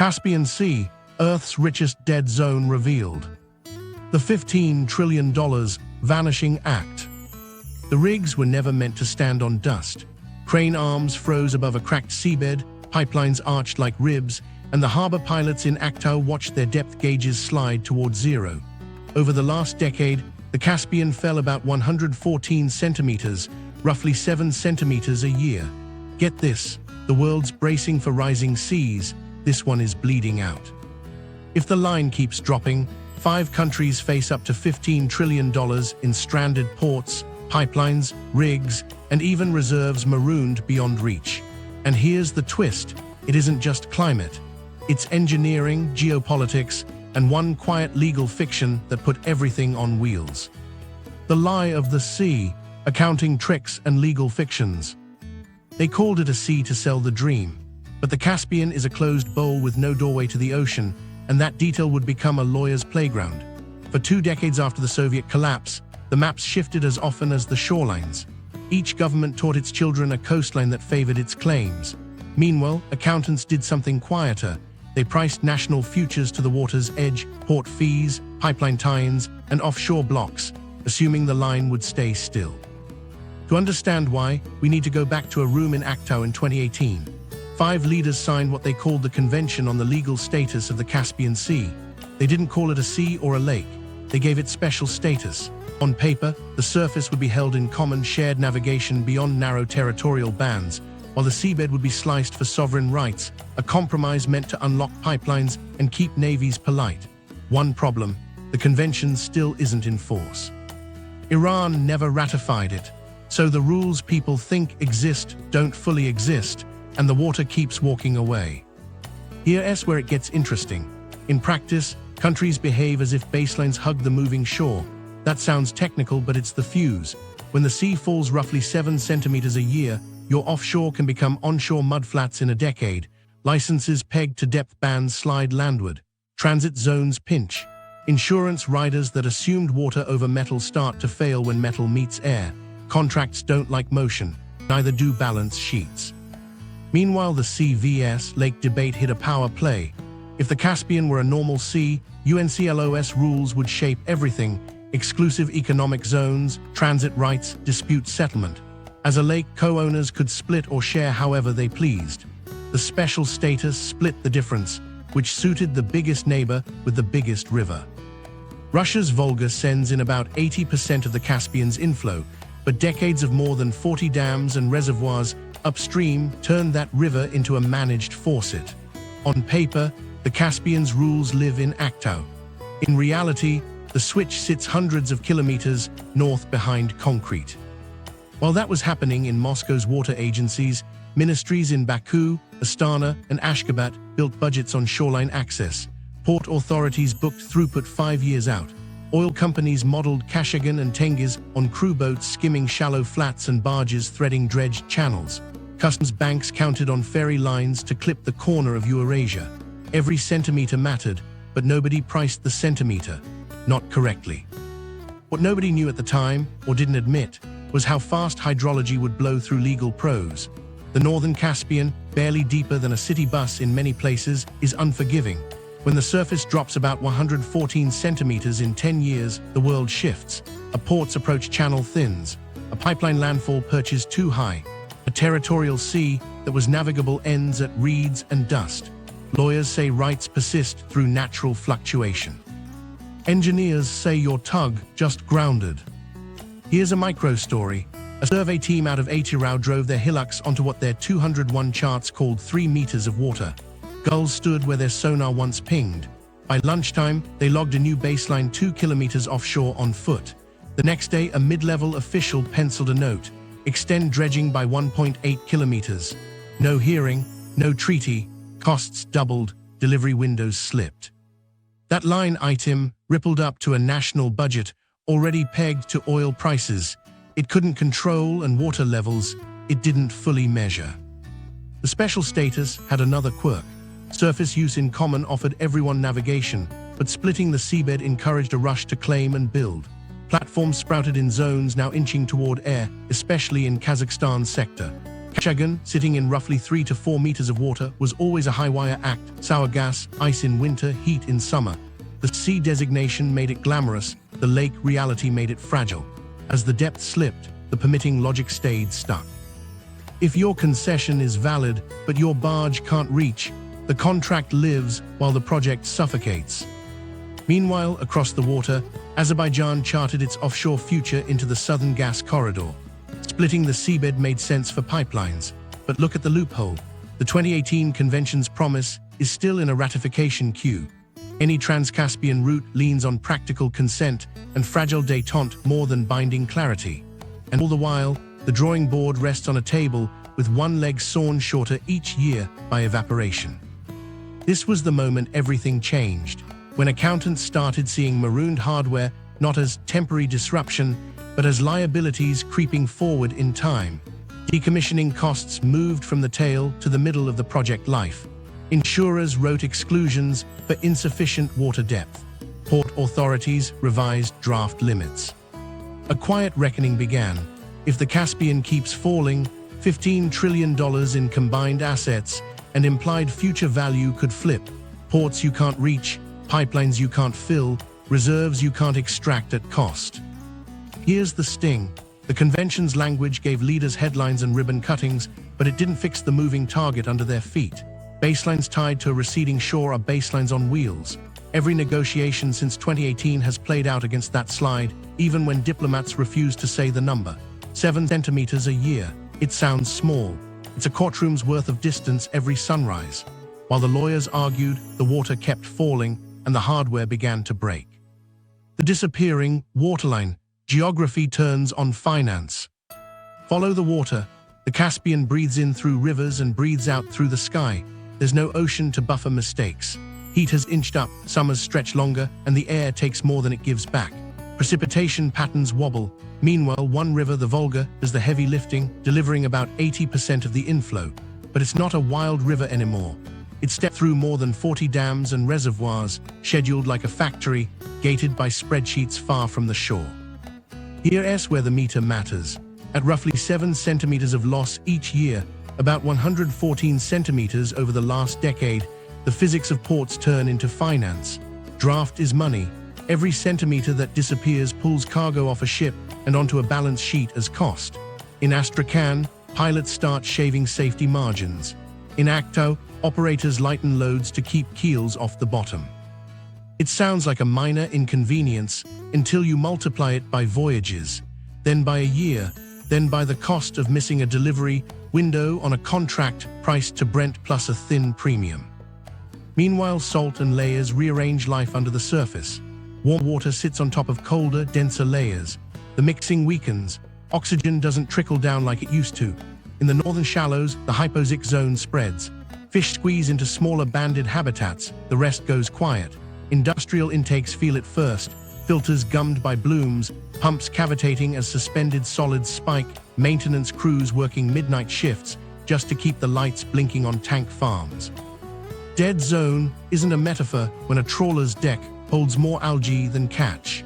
Caspian Sea, Earth's richest dead zone revealed. The $15 trillion Vanishing Act. The rigs were never meant to stand on dust. Crane arms froze above a cracked seabed, pipelines arched like ribs, and the harbor pilots in Aktau watched their depth gauges slide towards zero. Over the last decade, the Caspian fell about 114 centimeters, roughly 7 centimeters a year. Get this, the world's bracing for rising seas, this one is bleeding out. If the line keeps dropping, 5 countries face up to $15 trillion in stranded ports, pipelines, rigs, and even reserves marooned beyond reach. And here's the twist, it isn't just climate. It's engineering, geopolitics, and one quiet legal fiction that put everything on wheels. The lie of the sea, accounting tricks and legal fictions. They called it a sea to sell the dream, but the Caspian is a closed bowl with no doorway to the ocean, and that detail would become a lawyer's playground. For 2 decades after the Soviet collapse, the maps shifted as often as the shorelines. Each government taught its children a coastline that favored its claims. Meanwhile, accountants did something quieter. They priced national futures to the water's edge, port fees, pipeline tie-ins, and offshore blocks, assuming the line would stay still. To understand why, we need to go back to a room in Aktau in 2018. 5 leaders signed what they called the Convention on the Legal Status of the Caspian Sea. They didn't call it a sea or a lake. They gave it special status. On paper, the surface would be held in common shared navigation beyond narrow territorial bands, while the seabed would be sliced for sovereign rights, a compromise meant to unlock pipelines and keep navies polite. One problem, the convention still isn't in force. Iran never ratified it, so the rules people think exist don't fully exist, and the water keeps walking away. Here's where it gets interesting. In practice, countries behave as if baselines hug the moving shore. That sounds technical, but it's the fuse. When the sea falls roughly 7 centimeters a year, your offshore can become onshore mudflats in a decade. Licenses pegged to depth bands slide landward. Transit zones pinch. Insurance riders that assumed water over metal start to fail when metal meets air. Contracts don't like motion, neither do balance sheets. Meanwhile, the sea vs. lake debate hit a power play. If the Caspian were a normal sea, UNCLOS rules would shape everything: exclusive economic zones, transit rights, dispute settlement. As a lake, co-owners could split or share however they pleased. The special status split the difference, which suited the biggest neighbor with the biggest river. Russia's Volga sends in about 80% of the Caspian's inflow, but decades of more than 40 dams and reservoirs upstream turned that river into a managed faucet. On paper, the Caspian's rules live in Aktau. In reality, the switch sits hundreds of kilometers north behind concrete. While that was happening in Moscow's water agencies, ministries in Baku, Astana, and Ashgabat built budgets on shoreline access. Port authorities booked throughput 5 years out. Oil companies modeled Kashagan and Tengiz on crew boats skimming shallow flats and barges threading dredged channels. Customs banks counted on ferry lines to clip the corner of Eurasia. Every centimeter mattered, but nobody priced the centimeter. Not correctly. What nobody knew at the time, or didn't admit, was how fast hydrology would blow through legal prose. The northern Caspian, barely deeper than a city bus in many places, is unforgiving. When the surface drops about 114 centimeters in 10 years, the world shifts. A port's approach channel thins. A pipeline landfall perches too high. A territorial sea that was navigable ends at reeds and dust. Lawyers say rights persist through natural fluctuation. Engineers say your tug just grounded. Here's a micro story. A survey team out of Atirau drove their hillocks onto what their 201 charts called 3 meters of water. Gulls stood where their sonar once pinged. By lunchtime, they logged a new baseline 2 kilometers offshore on foot. The next day, a mid-level official penciled a note: extend dredging by 1.8 kilometers. No hearing, no treaty, costs doubled, delivery windows slipped. That line item rippled up to a national budget already pegged to oil prices. It couldn't control, and water levels it didn't fully measure. The special status had another quirk. Surface use in common offered everyone navigation, but splitting the seabed encouraged a rush to claim and build. Platforms sprouted in zones now inching toward air, especially in Kazakhstan's sector. Kashagan, sitting in roughly 3 to 4 meters of water, was always a high-wire act. Sour gas, ice in winter, heat in summer. The sea designation made it glamorous, the lake reality made it fragile. As the depth slipped, the permitting logic stayed stuck. If your concession is valid, but your barge can't reach, the contract lives while the project suffocates. Meanwhile, across the water, Azerbaijan charted its offshore future into the southern gas corridor. Splitting the seabed made sense for pipelines, but look at the loophole. The 2018 convention's promise is still in a ratification queue. Any Trans-Caspian route leans on practical consent and fragile détente more than binding clarity. And all the while, the drawing board rests on a table with one leg sawn shorter each year by evaporation. This was the moment everything changed, when accountants started seeing marooned hardware not as temporary disruption, but as liabilities creeping forward in time. Decommissioning costs moved from the tail to the middle of the project life. Insurers wrote exclusions for insufficient water depth. Port authorities revised draft limits. A quiet reckoning began. If the Caspian keeps falling, $15 trillion in combined assets and implied future value could flip. Ports you can't reach, pipelines you can't fill, reserves you can't extract at cost. Here's the sting. The convention's language gave leaders headlines and ribbon cuttings, but it didn't fix the moving target under their feet. Baselines tied to a receding shore are baselines on wheels. Every negotiation since 2018 has played out against that slide, even when diplomats refuse to say the number. 7 centimeters a year. It sounds small. It's a courtroom's worth of distance every sunrise. While the lawyers argued, the water kept falling and the hardware began to break. The disappearing waterline. Geography turns on finance. Follow the water. The Caspian breathes in through rivers and breathes out through the sky. There's no ocean to buffer mistakes. Heat has inched up, summers stretch longer, and the air takes more than it gives back. Precipitation patterns wobble. Meanwhile, one river, the Volga, does the heavy lifting, delivering about 80% of the inflow. But it's not a wild river anymore. It stepped through more than 40 dams and reservoirs, scheduled like a factory, gated by spreadsheets far from the shore. Here's where the meter matters. At roughly 7 centimeters of loss each year, about 114 centimeters over the last decade, the physics of ports turn into finance. Draft is money. Every centimeter that disappears pulls cargo off a ship and onto a balance sheet as cost. In Astrakhan, pilots start shaving safety margins. In Aktau, operators lighten loads to keep keels off the bottom. It sounds like a minor inconvenience until you multiply it by voyages, then by a year, then by the cost of missing a delivery window on a contract priced to Brent plus a thin premium. Meanwhile, salt and layers rearrange life under the surface. Warm water sits on top of colder, denser layers. The mixing weakens. Oxygen doesn't trickle down like it used to. In the northern shallows, the hypoxic zone spreads. Fish squeeze into smaller banded habitats. The rest goes quiet. Industrial intakes feel it first. Filters gummed by blooms, pumps cavitating as suspended solids spike, maintenance crews working midnight shifts just to keep the lights blinking on tank farms. Dead zone isn't a metaphor when a trawler's deck holds more algae than catch.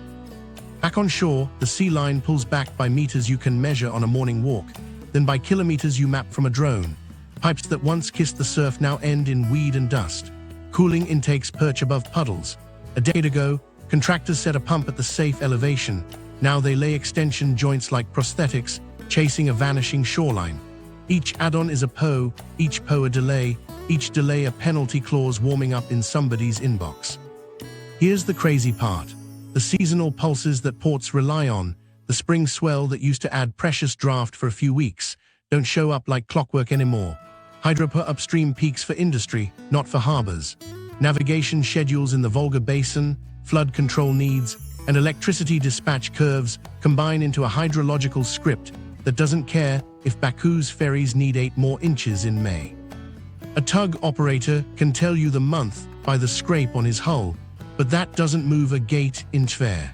Back on shore, the sea line pulls back by meters you can measure on a morning walk, then by kilometers you map from a drone. Pipes that once kissed the surf now end in weed and dust. Cooling intakes perch above puddles. A decade ago, contractors set a pump at the safe elevation. Now they lay extension joints like prosthetics, chasing a vanishing shoreline. Each add-on is a PO, each PO a delay, each delay a penalty clause warming up in somebody's inbox. Here's the crazy part. The seasonal pulses that ports rely on, the spring swell that used to add precious draft for a few weeks, don't show up like clockwork anymore. Hydro per upstream peaks for industry, not for harbors. Navigation schedules in the Volga Basin, flood control needs, and electricity dispatch curves combine into a hydrological script that doesn't care if Baku's ferries need 8 more inches in May. A tug operator can tell you the month by the scrape on his hull, but that doesn't move a gate inch fair.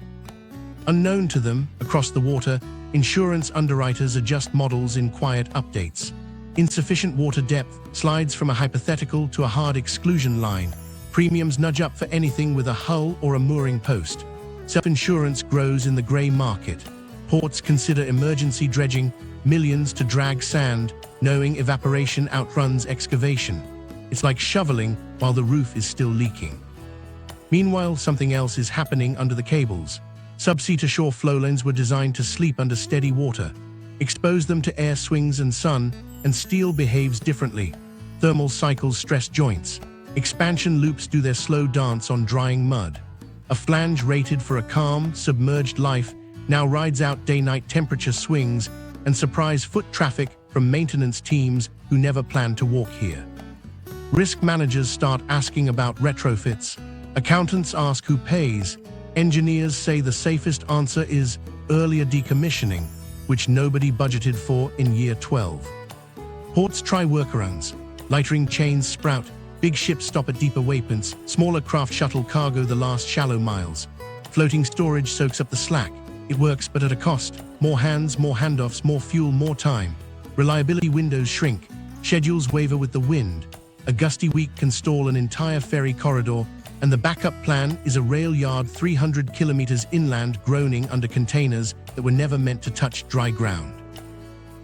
Unknown to them, across the water, insurance underwriters adjust models in quiet updates. Insufficient water depth slides from a hypothetical to a hard exclusion line. Premiums nudge up for anything with a hull or a mooring post. Self-insurance grows in the grey market. Ports consider emergency dredging, millions to drag sand, knowing evaporation outruns excavation. It's like shoveling while the roof is still leaking. Meanwhile, something else is happening under the cables. Subsea-to-shore flowlines were designed to sleep under steady water. Expose them to air swings and sun, and steel behaves differently. Thermal cycles stress joints. Expansion loops do their slow dance on drying mud. A flange rated for a calm, submerged life now rides out day-night temperature swings and surprise foot traffic from maintenance teams who never planned to walk here. Risk managers start asking about retrofits. Accountants ask who pays. Engineers say the safest answer is earlier decommissioning, which nobody budgeted for in year 12. Ports try workarounds. Lightering chains sprout. Big ships stop at deeper waypoints. Smaller craft shuttle cargo the last shallow miles. Floating storage soaks up the slack. It works, but at a cost. More hands, more handoffs, more fuel, more time. Reliability windows shrink. Schedules waver with the wind. A gusty week can stall an entire ferry corridor, and the backup plan is a rail yard 300 kilometers inland groaning under containers that were never meant to touch dry ground.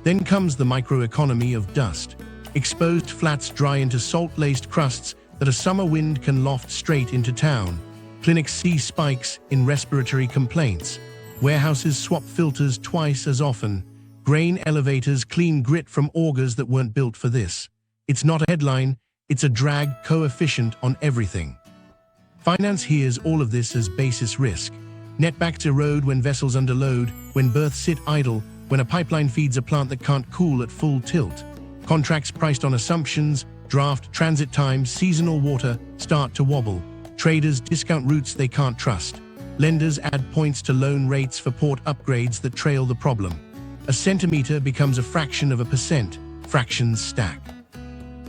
Then comes the microeconomy of dust. Exposed flats dry into salt-laced crusts that a summer wind can loft straight into town. Clinics see spikes in respiratory complaints. Warehouses swap filters twice as often. Grain elevators clean grit from augers that weren't built for this. It's not a headline, it's a drag coefficient on everything. Finance hears all of this as basis risk. Netbacks erode when vessels underload, when berths sit idle, when a pipeline feeds a plant that can't cool at full tilt. Contracts priced on assumptions, draft, transit times, seasonal water start to wobble. Traders discount routes they can't trust. Lenders add points to loan rates for port upgrades that trail the problem. A centimeter becomes a fraction of a percent. Fractions stack.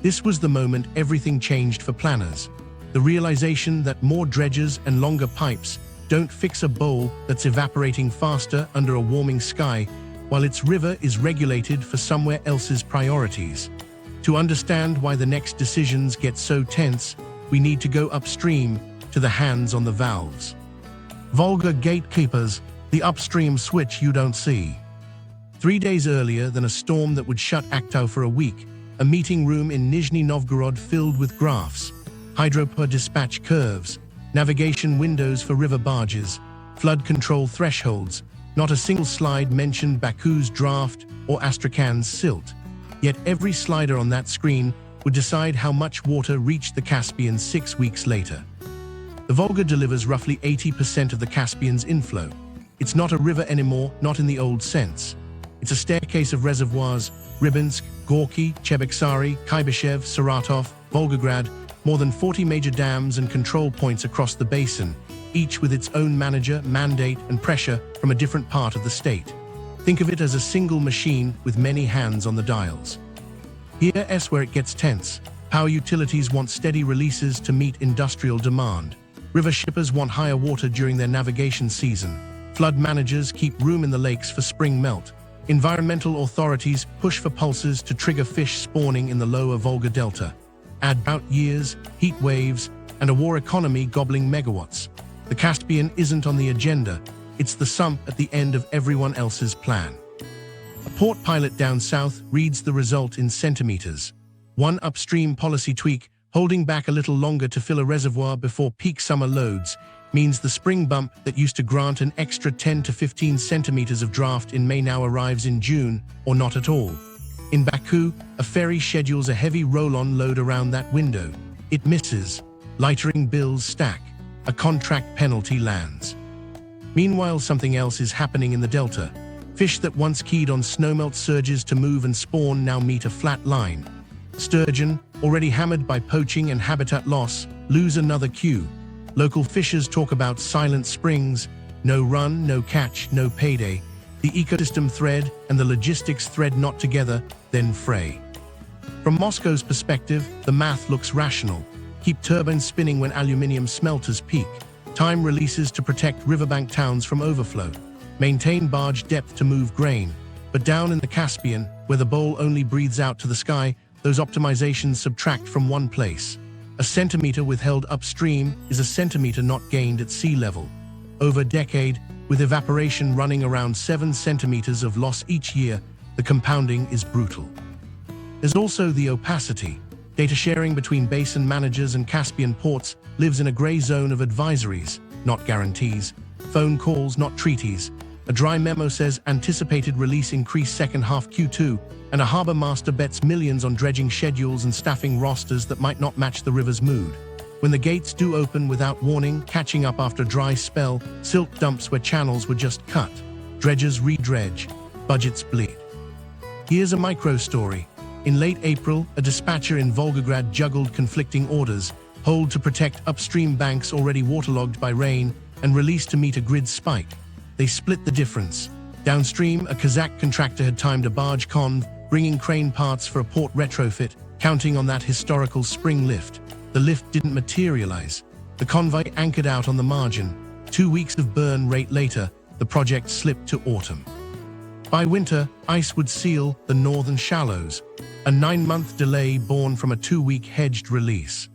This was the moment everything changed for planners. The realization that more dredges and longer pipes don't fix a bowl that's evaporating faster under a warming sky, while its river is regulated for somewhere else's priorities. To understand why the next decisions get so tense, we need to go upstream to the hands on the valves. Volga gatekeepers, the upstream switch you don't see. 3 days earlier than a storm that would shut Aktau for a week, a meeting room in Nizhny Novgorod filled with graphs, hydropower dispatch curves, navigation windows for river barges, flood control thresholds. Not a single slide mentioned Baku's draft or Astrakhan's silt. Yet every slider on that screen would decide how much water reached the Caspian 6 weeks later. The Volga delivers roughly 80% of the Caspian's inflow. It's not a river anymore, not in the old sense. It's a staircase of reservoirs: Rybinsk, Gorky, Cheboksary, Kaibyshev, Saratov, Volgograd, more than 40 major dams and control points across the basin, each with its own manager, mandate, and pressure from a different part of the state. Think of it as a single machine with many hands on the dials. Here's where it gets tense. Power utilities want steady releases to meet industrial demand. River shippers want higher water during their navigation season. Flood managers keep room in the lakes for spring melt. Environmental authorities push for pulses to trigger fish spawning in the lower Volga Delta. Add drought years, heat waves, and a war economy gobbling megawatts. The Caspian isn't on the agenda, it's the sump at the end of everyone else's plan. A port pilot down south reads the result in centimeters. One upstream policy tweak, holding back a little longer to fill a reservoir before peak summer loads, means the spring bump that used to grant an extra 10 to 15 centimeters of draft in May now arrives in June, or not at all. In Baku, a ferry schedules a heavy roll-on load around that window. It misses. Lightering bills stack. A contract penalty lands. Meanwhile, something else is happening in the delta. Fish that once keyed on snowmelt surges to move and spawn now meet a flat line. Sturgeon, already hammered by poaching and habitat loss, lose another cue. Local fishers talk about silent springs, no run, no catch, no payday. The ecosystem thread and the logistics thread not together, then fray. From Moscow's perspective, the math looks rational. Keep turbines spinning when aluminium smelters peak. Time releases to protect riverbank towns from overflow. Maintain barge depth to move grain. But down in the Caspian, where the bowl only breathes out to the sky, those optimizations subtract from one place. A centimeter withheld upstream is a centimeter not gained at sea level. Over a decade, with evaporation running around 7 centimeters of loss each year, The compounding is brutal. There's also the opacity. Data sharing between basin managers and Caspian ports lives in a gray zone of advisories, not guarantees, phone calls, not treaties. A dry memo says anticipated release increase second half Q2, and a harbor master bets millions on dredging schedules and staffing rosters that might not match the river's mood. When the gates do open without warning, catching up after a dry spell, silt dumps where channels were just cut. Dredgers re-dredge, budgets bleed. Here's a micro story. In late April, a dispatcher in Volgograd juggled conflicting orders, hold to protect upstream banks already waterlogged by rain, and release to meet a grid spike. They split the difference. Downstream, a Kazakh contractor had timed a barge conv, bringing crane parts for a port retrofit, counting on that historical spring lift. The lift didn't materialize. The convoy anchored out on the margin. 2 weeks of burn rate later, the project slipped to autumn. By winter, ice would seal the northern shallows, a 9-month delay born from a 2-week hedged release.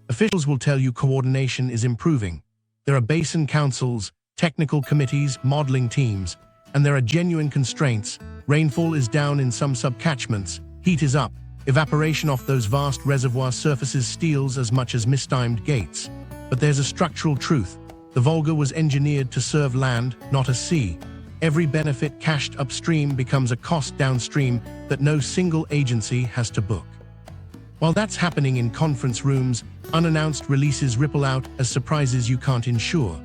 Officials will tell you coordination is improving. There are basin councils, technical committees, modeling teams, and there are genuine constraints. Rainfall is down in some subcatchments, heat is up, evaporation off those vast reservoir surfaces steals as much as mistimed gates. But there's a structural truth. The Volga was engineered to serve land, not a sea. Every benefit cashed upstream becomes a cost downstream that no single agency has to book. While that's happening in conference rooms, unannounced releases ripple out as surprises you can't insure.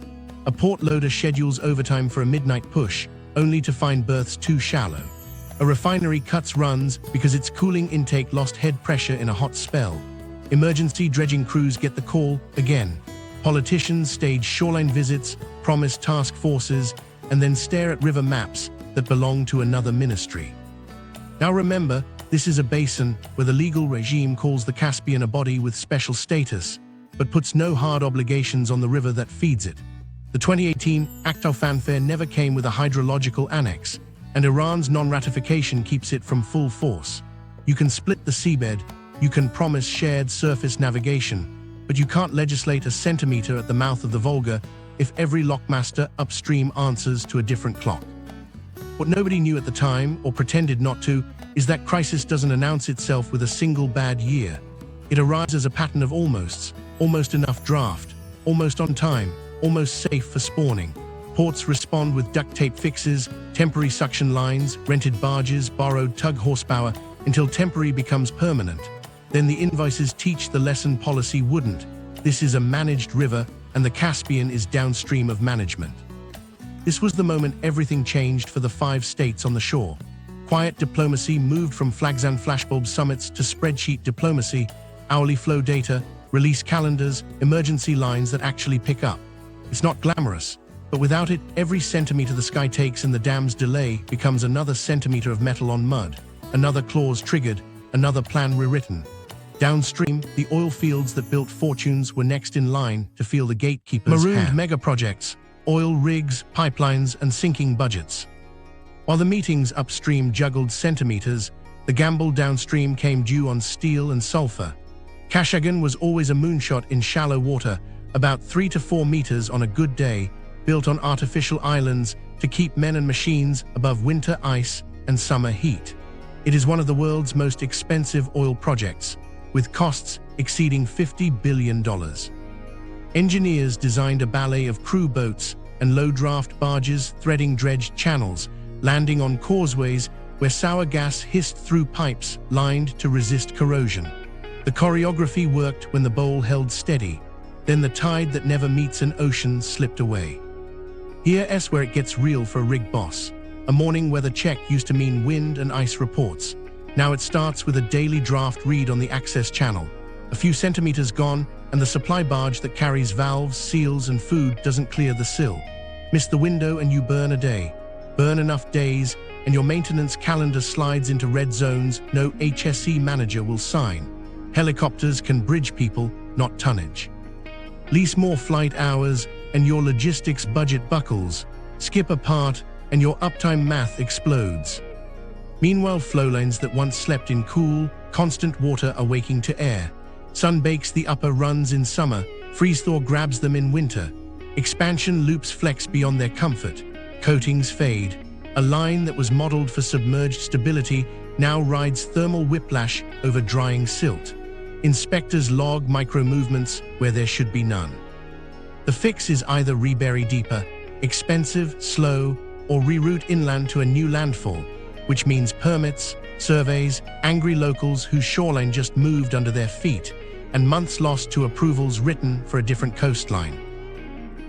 A port loader schedules overtime for a midnight push, only to find berths too shallow. A refinery cuts runs because its cooling intake lost head pressure in a hot spell. Emergency dredging crews get the call again. Politicians stage shoreline visits, promise task forces, and then stare at river maps that belong to another ministry. Now remember, this is a basin where the legal regime calls the Caspian a body with special status, but puts no hard obligations on the river that feeds it. The 2018 Aktau fanfare never came with a hydrological annex, and Iran's non-ratification keeps it from full force. You can split the seabed, you can promise shared surface navigation, but you can't legislate a centimeter at the mouth of the Volga if every lockmaster upstream answers to a different clock. What nobody knew at the time, or pretended not to, is that crisis doesn't announce itself with a single bad year. It arrives as a pattern of almosts, almost enough draft, almost on time, almost safe for spawning. Ports respond with duct tape fixes, temporary suction lines, rented barges, borrowed tug horsepower, until temporary becomes permanent. Then the invoices teach the lesson policy wouldn't. This is a managed river, and the Caspian is downstream of management. This was the moment everything changed for the 5 states on the shore. Quiet diplomacy moved from flags and flashbulb summits to spreadsheet diplomacy, hourly flow data, release calendars, emergency lines that actually pick up. It's not glamorous, but without it, every centimeter the sky takes in the dam's delay becomes another centimeter of metal on mud, another clause triggered, another plan rewritten. Downstream, the oil fields that built fortunes were next in line to feel the gatekeepers' marooned mega projects, oil rigs, pipelines, and sinking budgets. While the meetings upstream juggled centimeters, the gamble downstream came due on steel and sulfur. Kashagan was always a moonshot in shallow water, about 3 to 4 meters on a good day, built on artificial islands to keep men and machines above winter ice and summer heat. It is one of the world's most expensive oil projects, with costs exceeding $50 billion. Engineers designed a ballet of crew boats and low-draft barges threading dredged channels, landing on causeways where sour gas hissed through pipes lined to resist corrosion. The choreography worked when the bowl held steady, then the tide that never meets an ocean slipped away. Here's where it gets real for a rig boss. A morning weather check used to mean wind and ice reports. Now it starts with a daily draft read on the access channel. A few centimeters gone, and the supply barge that carries valves, seals, and food doesn't clear the sill. Miss the window and you burn a day. Burn enough days, and your maintenance calendar slides into red zones no HSE manager will sign. Helicopters can bridge people, not tonnage. Lease more flight hours, and your logistics budget buckles. Skip a part, and your uptime math explodes. Meanwhile, flowlines that once slept in cool, constant water are waking to air. Sun bakes the upper runs in summer, freeze-thaw grabs them in winter. Expansion loops flex beyond their comfort. Coatings fade, A line that was modeled for submerged stability now rides thermal whiplash over drying silt. Inspectors log micro-movements where there should be none. The fix is either rebury deeper, expensive, slow, or reroute inland to a new landfall, which means permits, surveys, angry locals whose shoreline just moved under their feet, and months lost to approvals written for a different coastline.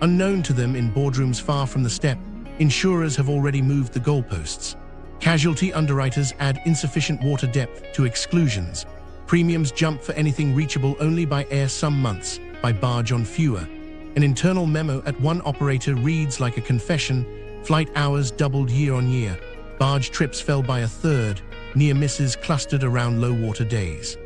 Unknown to them in boardrooms far from the steppe, insurers have already moved the goalposts. Casualty underwriters add insufficient water depth to exclusions. Premiums jump for anything reachable only by air some months, by barge on fewer. An internal memo at one operator reads like a confession: flight hours doubled year on year, barge trips fell by a third, near misses clustered around low water days.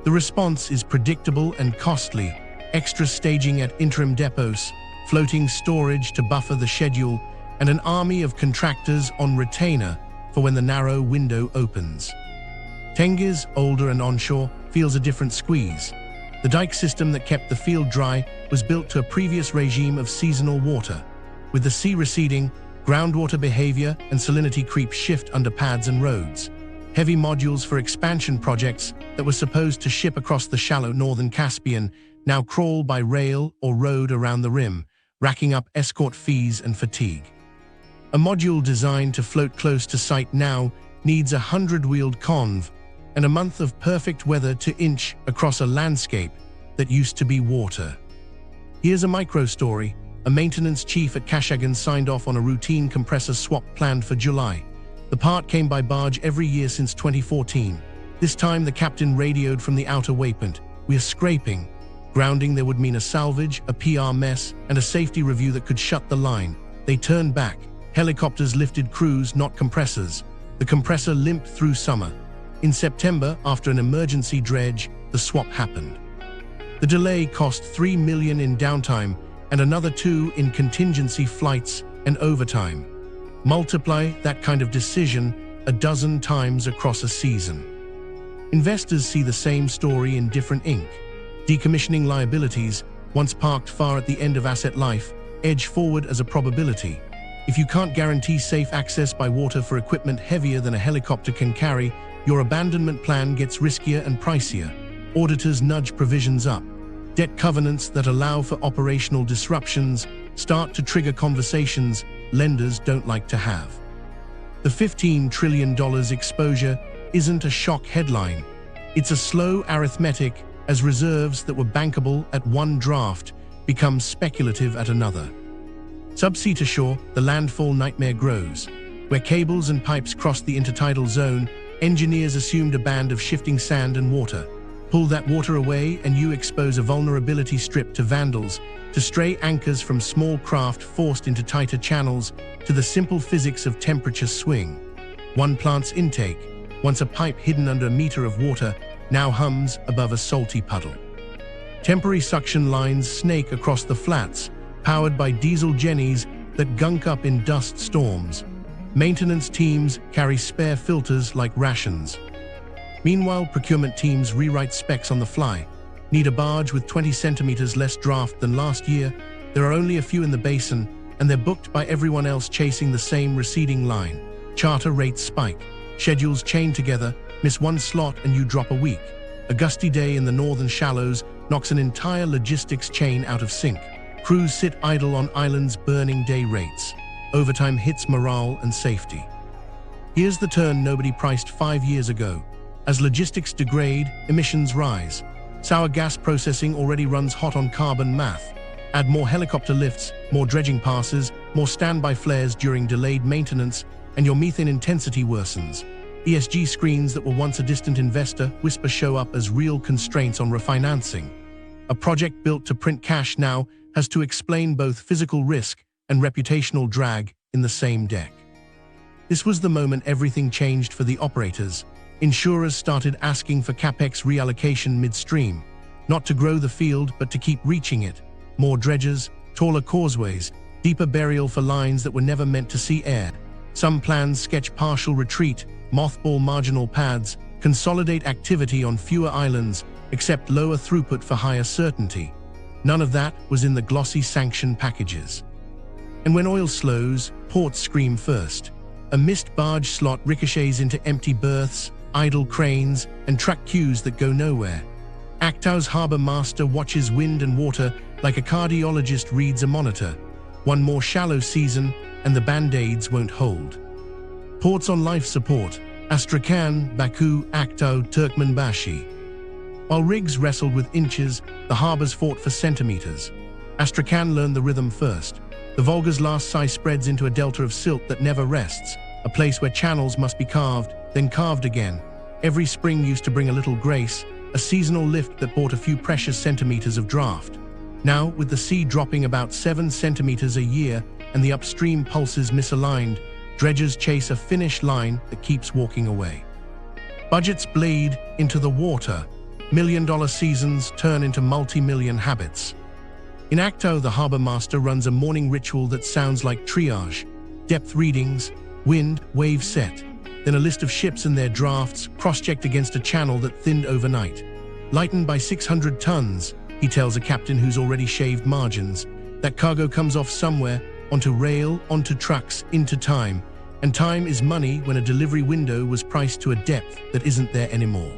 The response is predictable and costly: extra staging at interim depots, floating storage to buffer the schedule, and an army of contractors on retainer for when the narrow window opens. Tengiz, older and onshore, feels a different squeeze. The dike system that kept the field dry was built to a previous regime of seasonal water. With the sea receding, groundwater behavior and salinity creep shift under pads and roads. Heavy modules for expansion projects that were supposed to ship across the shallow northern Caspian now crawl by rail or road around the rim, racking up escort fees and fatigue. A module designed to float close to site now needs a 100-wheeled conv and a month of perfect weather to inch across a landscape that used to be water. Here's a micro-story. A maintenance chief at Kashagan signed off on a routine compressor swap planned for July. The part came by barge every year since 2014. This time the captain radioed from the outer waypoint: "We're scraping." Grounding there would mean a salvage, a PR mess, and a safety review that could shut the line. They turned back. Helicopters lifted crews, not compressors. The compressor limped through summer. In September, after an emergency dredge, the swap happened. The delay cost $3 million in downtime and another $2 million in contingency flights and overtime. Multiply that kind of decision a dozen times across a season. Investors see the same story in different ink. Decommissioning liabilities, once parked far at the end of asset life, edge forward as a probability. If you can't guarantee safe access by water for equipment heavier than a helicopter can carry, your abandonment plan gets riskier and pricier. Auditors nudge provisions up. Debt covenants that allow for operational disruptions start to trigger conversations lenders don't like to have. The $15 trillion exposure isn't a shock headline. It's a slow arithmetic as reserves that were bankable at one draft become speculative at another. Subsea to shore, the landfall nightmare grows. Where cables and pipes crossed the intertidal zone, engineers assumed a band of shifting sand and water. Pull that water away and you expose a vulnerability strip to vandals, to stray anchors from small craft forced into tighter channels, to the simple physics of temperature swing. One plant's intake, once a pipe hidden under a meter of water, now hums above a salty puddle. Temporary suction lines snake across the flats, powered by diesel jennies that gunk up in dust storms. Maintenance teams carry spare filters like rations. Meanwhile, procurement teams rewrite specs on the fly. Need a barge with 20 centimeters less draft than last year? There are only a few in the basin, and they're booked by everyone else chasing the same receding line. Charter rates spike. Schedules chain together, miss one slot and you drop a week. A gusty day in the northern shallows knocks an entire logistics chain out of sync. Crews sit idle on islands burning day rates. Overtime hits morale and safety. Here's the turn nobody priced 5 years ago. As logistics degrade, emissions rise. Sour gas processing already runs hot on carbon math. Add more helicopter lifts, more dredging passes, more standby flares during delayed maintenance, and your methane intensity worsens. ESG screens that were once a distant investor whisper show up as real constraints on refinancing. A project built to print cash now has to explain both physical risk and reputational drag in the same deck. This was the moment everything changed for the operators. Insurers started asking for capex reallocation midstream, not to grow the field but to keep reaching it. More dredges, taller causeways, deeper burial for lines that were never meant to see air. Some plans sketch partial retreat, mothball marginal pads, consolidate activity on fewer islands, accept lower throughput for higher certainty. None of that was in the glossy sanction packages. And when oil slows, ports scream first. A missed barge slot ricochets into empty berths, idle cranes, and truck queues that go nowhere. Aktau's harbor master watches wind and water like a cardiologist reads a monitor. One more shallow season, and the band-aids won't hold. Ports on life support: Astrakhan, Baku, Aktau, Turkmenbashi. While rigs wrestled with inches, the harbors fought for centimeters. Astrakhan learned the rhythm first. The Volga's last sigh spreads into a delta of silt that never rests, a place where channels must be carved, then carved again. Every spring used to bring a little grace, a seasonal lift that brought a few precious centimeters of draft. Now, with the sea dropping about 7 centimeters a year and the upstream pulses misaligned, dredgers chase a finish line that keeps walking away. Budgets bleed into the water. $1 million seasons turn into multi-million habits. In Aktau, the harbor master runs a morning ritual that sounds like triage: depth readings, wind, wave set, then a list of ships and their drafts cross-checked against a channel that thinned overnight. Lightened by 600 tons, he tells a captain who's already shaved margins, that cargo comes off somewhere, onto rail, onto trucks, into time, and time is money when a delivery window was priced to a depth that isn't there anymore.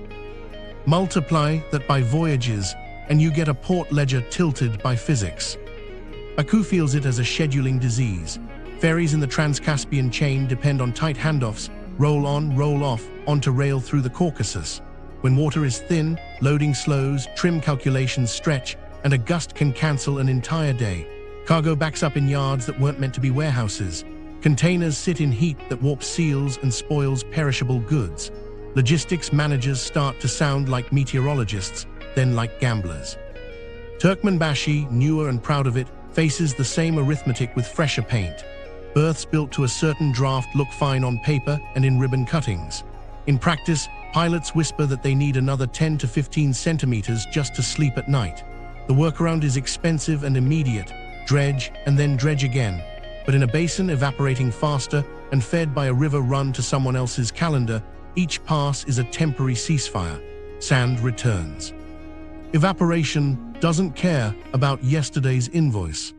Multiply that by voyages, and you get a port ledger tilted by physics. Baku feels it as a scheduling disease. Ferries in the Trans-Caspian chain depend on tight handoffs, roll on, roll off, onto rail through the Caucasus. When water is thin, loading slows, trim calculations stretch, and a gust can cancel an entire day. Cargo backs up in yards that weren't meant to be warehouses. Containers sit in heat that warps seals and spoils perishable goods. Logistics managers start to sound like meteorologists, then like gamblers. Turkmenbashi, newer and proud of it, faces the same arithmetic with fresher paint. Berths built to a certain draft look fine on paper and in ribbon cuttings. In practice, pilots whisper that they need another 10 to 15 centimeters just to sleep at night. The workaround is expensive and immediate: dredge and then dredge again. But in a basin evaporating faster and fed by a river run to someone else's calendar, each pass is a temporary ceasefire. Sand returns. Evaporation doesn't care about yesterday's invoice.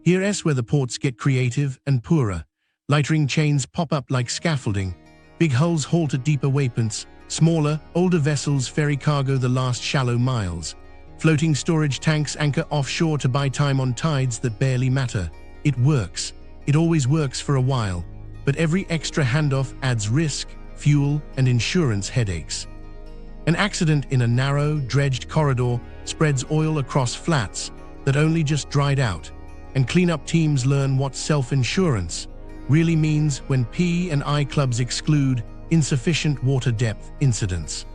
Here's where the ports get creative and poorer. Lightering chains pop up like scaffolding. Big hulls halt at deeper waypoints. Smaller, older vessels ferry cargo the last shallow miles. Floating storage tanks anchor offshore to buy time on tides that barely matter. It works. It always works for a while. But every extra handoff adds risk, fuel, and insurance headaches. An accident in a narrow, dredged corridor spreads oil across flats that only just dried out, and cleanup teams learn what self-insurance really means when P&I clubs exclude insufficient water depth incidents.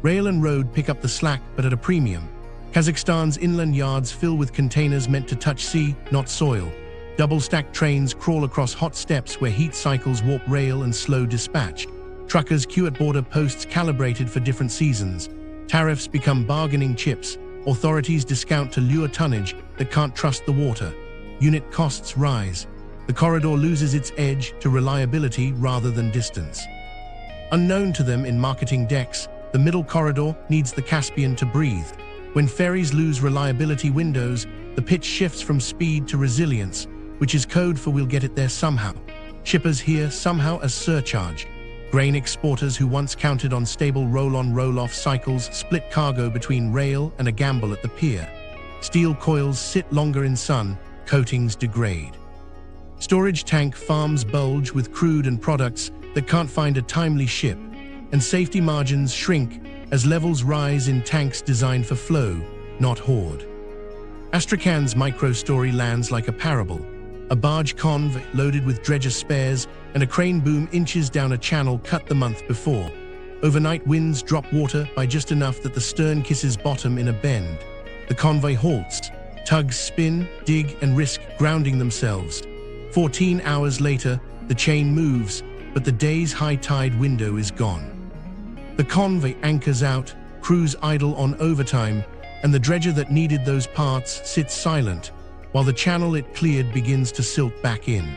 Rail and road pick up the slack, but at a premium. Kazakhstan's inland yards fill with containers meant to touch sea, not soil. Double-stacked trains crawl across hot steps where heat cycles warp rail and slow dispatch. Truckers queue at border posts calibrated for different seasons. Tariffs become bargaining chips. Authorities discount to lure tonnage that can't trust the water. Unit costs rise. The corridor loses its edge to reliability rather than distance. Unknown to them in marketing decks, the middle corridor needs the Caspian to breathe. When ferries lose reliability windows, the pitch shifts from speed to resilience, which is code for we'll get it there somehow. Shippers hear somehow as surcharge. Grain exporters who once counted on stable roll-on roll-off cycles split cargo between rail and a gamble at the pier. Steel coils sit longer in sun, coatings degrade. Storage tank farms bulge with crude and products that can't find a timely ship, and safety margins shrink as levels rise in tanks designed for flow, not hoard. Astrakhan's micro-story lands like a parable. A barge convoy loaded with dredger spares and a crane boom inches down a channel cut the month before. Overnight winds drop water by just enough that the stern kisses bottom in a bend. The convoy halts. Tugs spin, dig, and risk grounding themselves. 14 hours later, the chain moves, but the day's high tide window is gone. The convoy anchors out, crews idle on overtime, and the dredger that needed those parts sits silent, while the channel it cleared begins to silt back in.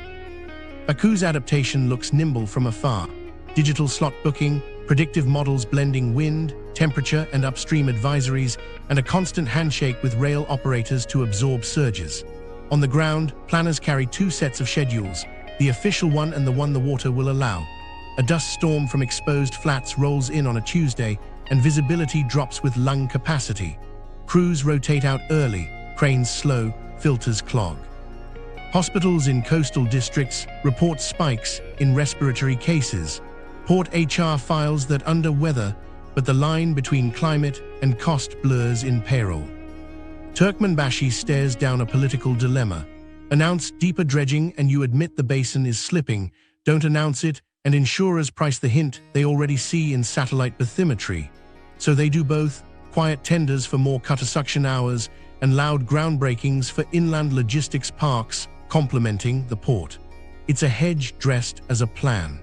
Baku's adaptation looks nimble from afar. Digital slot booking, predictive models blending wind, temperature, and upstream advisories, and a constant handshake with rail operators to absorb surges. On the ground, planners carry 2 sets of schedules, the official one and the one the water will allow. A dust storm from exposed flats rolls in on a Tuesday, and visibility drops with lung capacity. Crews rotate out early, cranes slow, filters clog. Hospitals in coastal districts report spikes in respiratory cases. Port HR files that under weather, but the line between climate and cost blurs in payroll. Turkmenbashi stares down a political dilemma. Announce deeper dredging and you admit the basin is slipping. Don't announce it, and insurers price the hint they already see in satellite bathymetry. So they do both, quiet tenders for more cutter suction hours and loud groundbreakings for inland logistics parks complementing the port. It's a hedge dressed as a plan.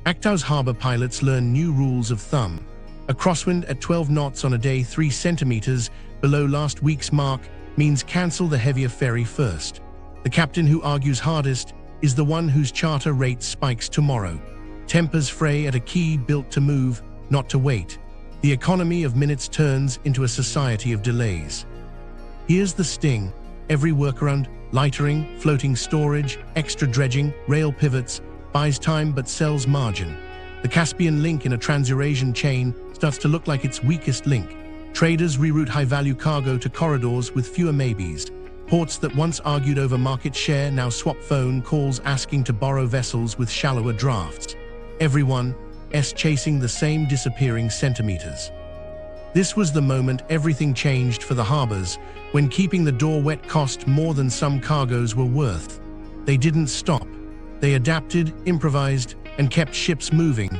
Aktau's harbor pilots learn new rules of thumb. A crosswind at 12 knots on a day 3 centimeters below last week's mark means cancel the heavier ferry first. The captain who argues hardest is the one whose charter rate spikes tomorrow. Tempers fray at a quay built to move, not to wait. The economy of minutes turns into a society of delays. Here's the sting. Every workaround, lightering, floating storage, extra dredging, rail pivots, buys time but sells margin. The Caspian link in a Trans-Eurasian chain starts to look like its weakest link. Traders reroute high-value cargo to corridors with fewer maybes. Ports that once argued over market share now swap phone calls asking to borrow vessels with shallower drafts. Everyone's chasing the same disappearing centimeters. This was the moment everything changed for the harbors, when keeping the door wet cost more than some cargoes were worth. They didn't stop. They adapted, improvised, and kept ships moving,